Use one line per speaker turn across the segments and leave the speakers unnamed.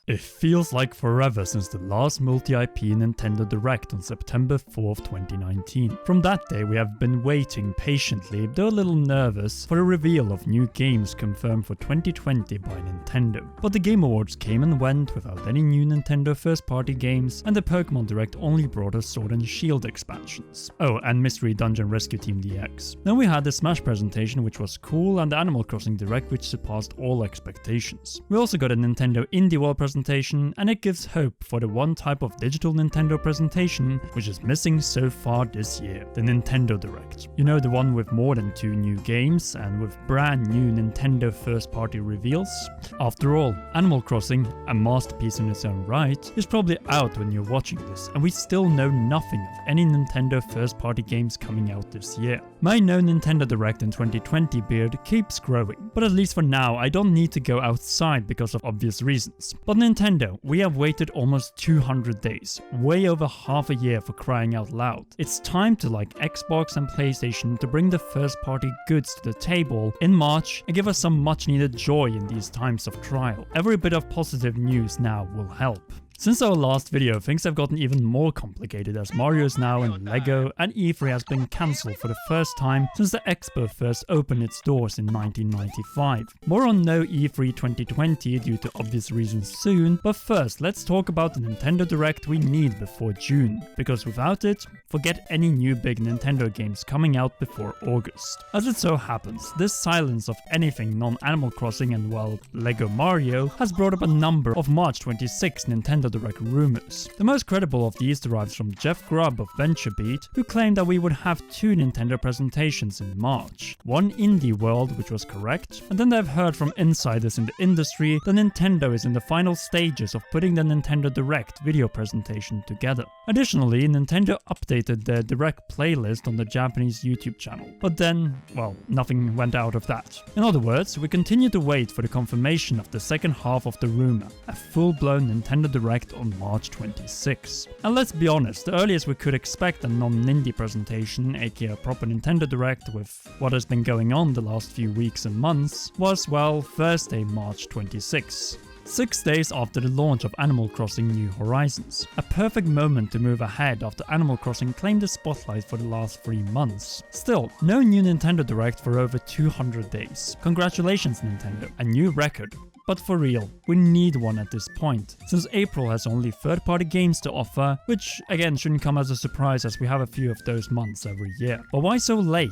It feels like forever since the last multi-IP Nintendo Direct on September 4th, 2019. From that day we have been waiting patiently, though a little nervous, for the reveal of new games confirmed for 2020 by Nintendo. But the Game Awards came and went without any new Nintendo first-party games, and the Pokemon Direct only brought us Sword and Shield expansions. Oh, and Mystery Dungeon Rescue Team DX. Then we had the Smash presentation, which was cool, and the Animal Crossing Direct, which surpassed all expectations. We also got a Nintendo Indie World presentation, and it gives hope for the one type of digital Nintendo presentation which is missing so far this year, the Nintendo Direct. You know, the one with more than 2 new games and with brand new Nintendo first-party reveals? After all, Animal Crossing, a masterpiece in its own right, is probably out when you're watching this, and we still know nothing of any Nintendo first-party games coming out this year. My no Nintendo Direct in 2020 beard keeps growing, but at least for now I don't need to go outside because of obvious reasons. But Nintendo, we have waited almost 200 days, way over half a year for crying out loud. It's time to, like Xbox and PlayStation, to bring the first party goods to the table in March and give us some much needed joy in these times of trial. Every bit of positive news now will help. Since our last video, things have gotten even more complicated as Mario is now in LEGO and E3 has been cancelled for the first time since the Expo first opened its doors in 1995. More on no E3 2020 due to obvious reasons soon, but first let's talk about the Nintendo Direct we need before June, because without it, forget any new big Nintendo games coming out before August. As it so happens, this silence of anything non-Animal Crossing and, well, LEGO Mario has brought up a number of March 26 Nintendo Direct rumors. The most credible of these derives from Jeff Grubb of VentureBeat, who claimed that we would have 2 Nintendo presentations in March. One Indie World, which was correct, and then they've heard from insiders in the industry that Nintendo is in the final stages of putting the Nintendo Direct video presentation together. Additionally, Nintendo updated their Direct playlist on the Japanese YouTube channel, but then, well, nothing went out of that. In other words, we continue to wait for the confirmation of the second half of the rumor, a full-blown Nintendo Direct on March 26. And let's be honest, the earliest we could expect a non-indie presentation, aka a proper Nintendo Direct with what has been going on the last few weeks and months, was, well, Thursday, March 26. 6 days after the launch of Animal Crossing New Horizons. A perfect moment to move ahead after Animal Crossing claimed the spotlight for the last 3 months. Still, no new Nintendo Direct for over 200 days. Congratulations Nintendo, a new record. But for real, we need one at this point, since April has only third-party games to offer, which again shouldn't come as a surprise as we have a few of those months every year. But why so late?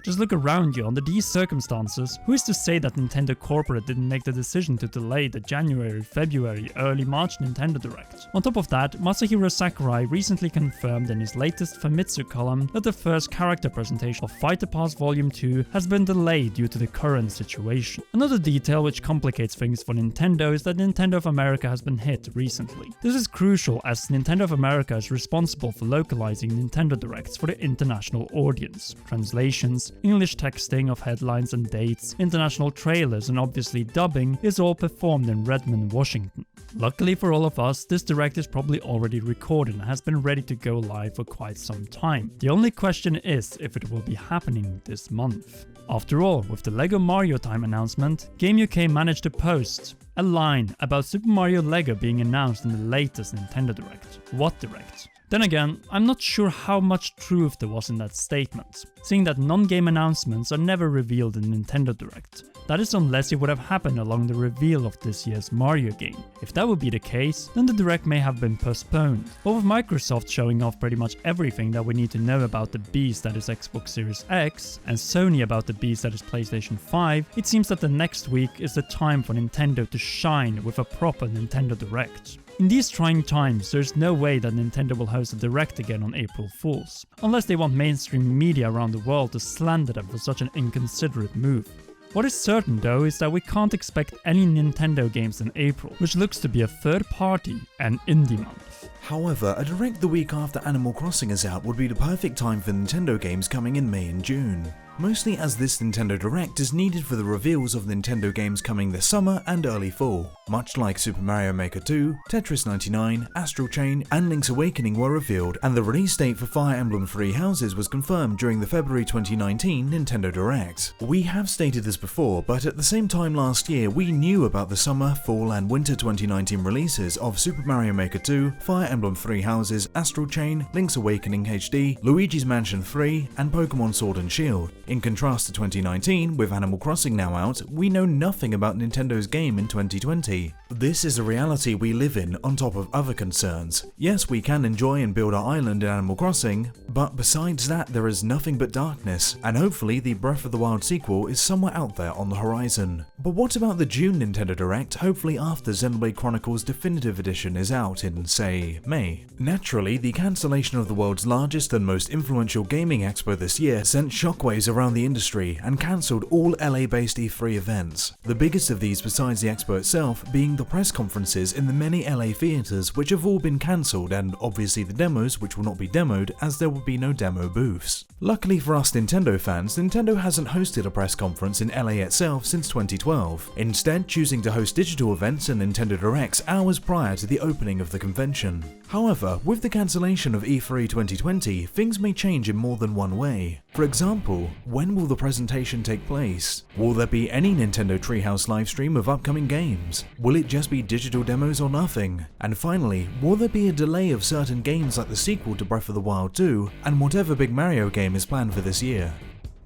Just look around you. Under these circumstances, who is to say that Nintendo Corporate didn't make the decision to delay the January, February, early March Nintendo Direct? On top of that, Masahiro Sakurai recently confirmed in his latest Famitsu column that the first character presentation of Fighter Pass Volume 2 has been delayed due to the current situation. Another detail which complicates things for Nintendo is that Nintendo of America has been hit recently. This is crucial as Nintendo of America is responsible for localizing Nintendo Directs for the international audience. Translations, English texting of headlines and dates, international trailers and obviously dubbing is all performed in Redmond, Washington. Luckily for all of us, this Direct is probably already recorded and has been ready to go live for quite some time. The only question is if it will be happening this month. After all, with the LEGO Mario Time announcement, Game UK managed to post a line about Super Mario LEGO being announced in the latest Nintendo Direct. What Direct? Then again, I'm not sure how much truth there was in that statement, seeing that non-game announcements are never revealed in Nintendo Direct. That is unless it would have happened along the reveal of this year's Mario game. If that would be the case, then the Direct may have been postponed. But with Microsoft showing off pretty much everything that we need to know about the beast that is Xbox Series X, and Sony about the beast that is PlayStation 5, it seems that the next week is the time for Nintendo to shine with a proper Nintendo Direct. In these trying times, there's no way that Nintendo will host a Direct again on April Fools, unless they want mainstream media around the world to slander them for such an inconsiderate move. What is certain though is that we can't expect any Nintendo games in April, which looks to be a third party and indie month.
However, a Direct the week after Animal Crossing is out would be the perfect time for Nintendo games coming in May and June. mostly as this Nintendo Direct is needed for the reveals of Nintendo games coming this summer and early fall. Much like Super Mario Maker 2, Tetris 99, Astral Chain, and Link's Awakening were revealed, and the release date for Fire Emblem Three Houses was confirmed during the February 2019 Nintendo Direct. We have stated this before, but at the same time last year we knew about the summer, fall, and winter 2019 releases of Super Mario Maker 2, Fire Emblem Three Houses, Astral Chain, Link's Awakening HD, Luigi's Mansion 3, and Pokemon Sword and Shield. In contrast to 2019, with Animal Crossing now out, we know nothing about Nintendo's game in 2020. This is a reality we live in on top of other concerns. Yes, we can enjoy and build our island in Animal Crossing, but besides that there is nothing but darkness, and hopefully the Breath of the Wild sequel is somewhere out there on the horizon. But what about the June Nintendo Direct, hopefully after Xenoblade Chronicles Definitive Edition is out in, say, May? Naturally, the cancellation of the world's largest and most influential gaming expo this year sent shockwaves around the industry and cancelled all LA-based E3 events. The biggest of these besides the expo itself being the press conferences in the many LA theaters, which have all been cancelled, and obviously the demos, which will not be demoed as there will be no demo booths. Luckily for us Nintendo fans, Nintendo hasn't hosted a press conference in LA itself since 2012, instead choosing to host digital events and Nintendo Directs hours prior to the opening of the convention. However, with the cancellation of E3 2020, things may change in more than one way. For example, when will the presentation take place? Will there be any Nintendo Treehouse livestream of upcoming games? Will it just be digital demos or nothing? And finally, will there be a delay of certain games like the sequel to Breath of the Wild 2 and whatever big Mario game is planned for this year?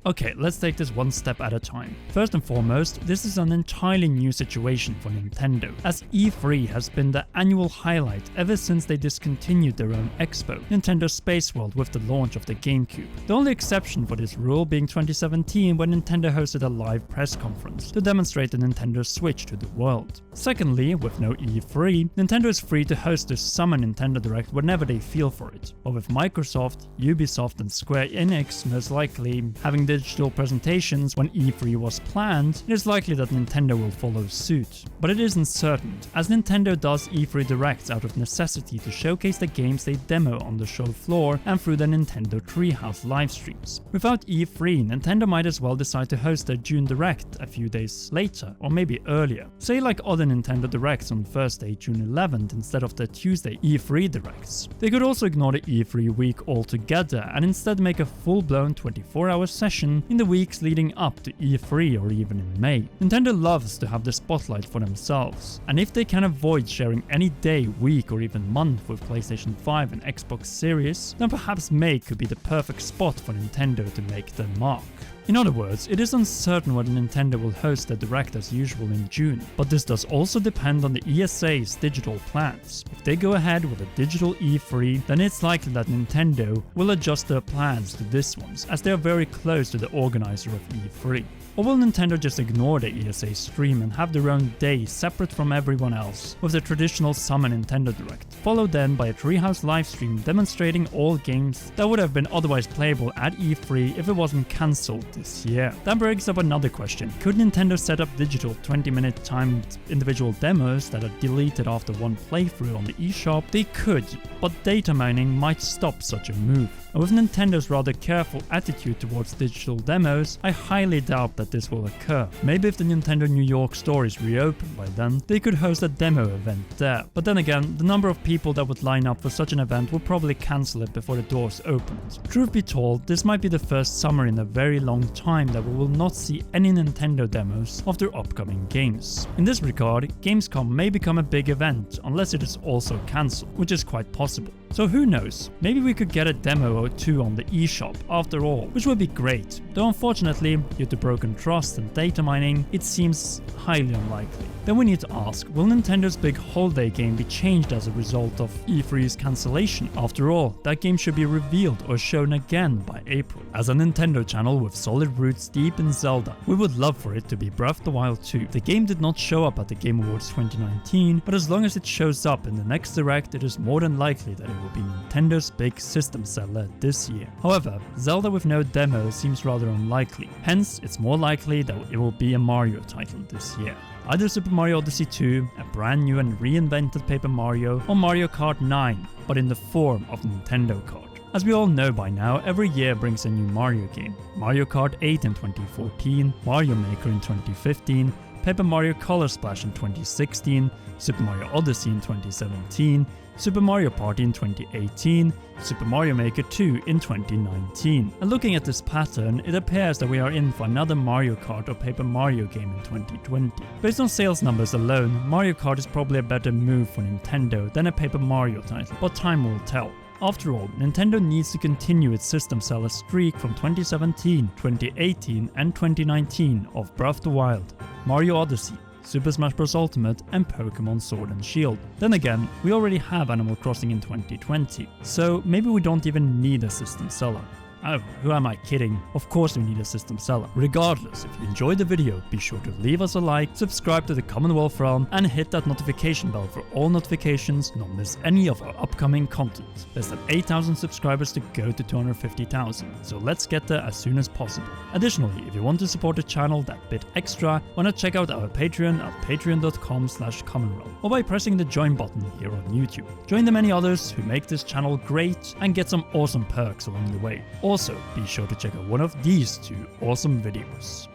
Okay, let's take this one step at a time. First and foremost, this is an entirely new situation for Nintendo, as E3 has been the annual highlight ever since they discontinued their own expo, Nintendo Space World, with the launch of the GameCube. The only exception for this rule being 2017, when Nintendo hosted a live press conference to demonstrate the Nintendo Switch to the world. Secondly, with no E3, Nintendo is free to host their summer Nintendo Direct whenever they feel for it, but with Microsoft, Ubisoft and Square Enix most likely having digital presentations when E3 was planned, it is likely that Nintendo will follow suit. But it isn't certain, as Nintendo does E3 Directs out of necessity to showcase the games they demo on the show floor and through the Nintendo Treehouse livestreams. Without E3, Nintendo might as well decide to host their June Direct a few days later, or maybe earlier. Say like other Nintendo Directs on Thursday, June 11th instead of the Tuesday E3 Directs. They could also ignore the E3 week altogether and instead make a full-blown 24-hour session in the weeks leading up to E3 or even in May. Nintendo loves to have the spotlight for themselves, and if they can avoid sharing any day, week or even month with PlayStation 5 and Xbox Series, then perhaps May could be the perfect spot for Nintendo to make their mark. In other words, it is uncertain whether Nintendo will host the Direct as usual in June, but this does also depend on the ESA's digital plans. If they go ahead with a digital E3, then it's likely that Nintendo will adjust their plans to this one's, as they are very close to the organizer of E3. Or will Nintendo just ignore the ESA stream and have their own day separate from everyone else, with the traditional summer Nintendo Direct, followed then by a Treehouse livestream demonstrating all games that would have been otherwise playable at E3 if it wasn't cancelled this year? That brings up another question. Could Nintendo set up digital 20-minute timed individual demos that are deleted after one playthrough on the eShop? They could, but data mining might stop such a move. And with Nintendo's rather careful attitude towards digital demos, I highly doubt that this will occur. Maybe if the Nintendo New York store is reopened by then, they could host a demo event there. But then again, the number of people that would line up for such an event will probably cancel it before the doors opened. Truth be told, this might be the first summer in a very long time that we will not see any Nintendo demos of their upcoming games. In this regard, Gamescom may become a big event unless it is also cancelled, which is quite possible. So who knows, maybe we could get a demo or two on the eShop after all, which would be great, though unfortunately, due to broken trust and data mining, it seems highly unlikely. Then we need to ask, will Nintendo's big holiday game be changed as a result of E3's cancellation? After all, that game should be revealed or shown again by April. As a Nintendo channel with solid roots deep in Zelda, we would love for it to be Breath of the Wild 2. The game did not show up at the Game Awards 2019, but as long as it shows up in the next Direct, it is more than likely that it will be Nintendo's big system seller this year. However, Zelda with no demo seems rather unlikely, hence it's more likely that it will be a Mario title this year. Either Super Mario Odyssey 2, a brand new and reinvented Paper Mario, or Mario Kart 9, but in the form of a Nintendo card. As we all know by now, every year brings a new Mario game. Mario Kart 8 in 2014, Mario Maker in 2015, Paper Mario Color Splash in 2016, Super Mario Odyssey in 2017, Super Mario Party in 2018, Super Mario Maker 2 in 2019. And looking at this pattern, it appears that we are in for another Mario Kart or Paper Mario game in 2020. Based on sales numbers alone, Mario Kart is probably a better move for Nintendo than a Paper Mario title, but time will tell. After all, Nintendo needs to continue its system seller streak from 2017, 2018 and 2019 of Breath of the Wild, Mario Odyssey, Super Smash Bros. Ultimate and Pokemon Sword and Shield. Then again, we already have Animal Crossing in 2020, so maybe we don't even need a system seller. Oh, who am I kidding? Of course we need a system seller. Regardless, if you enjoyed the video, be sure to leave us a like, subscribe to the Commonwealth Realm, and hit that notification bell for all notifications and not miss any of our upcoming content. There's than 8,000 subscribers to go to 250,000, so let's get there as soon as possible. Additionally, if you want to support the channel that bit extra, why not check out our Patreon at patreon.com/commonrealm, or by pressing the join button here on YouTube. Join the many others who make this channel great and get some awesome perks along the way. Also, be sure to check out one of these two awesome videos.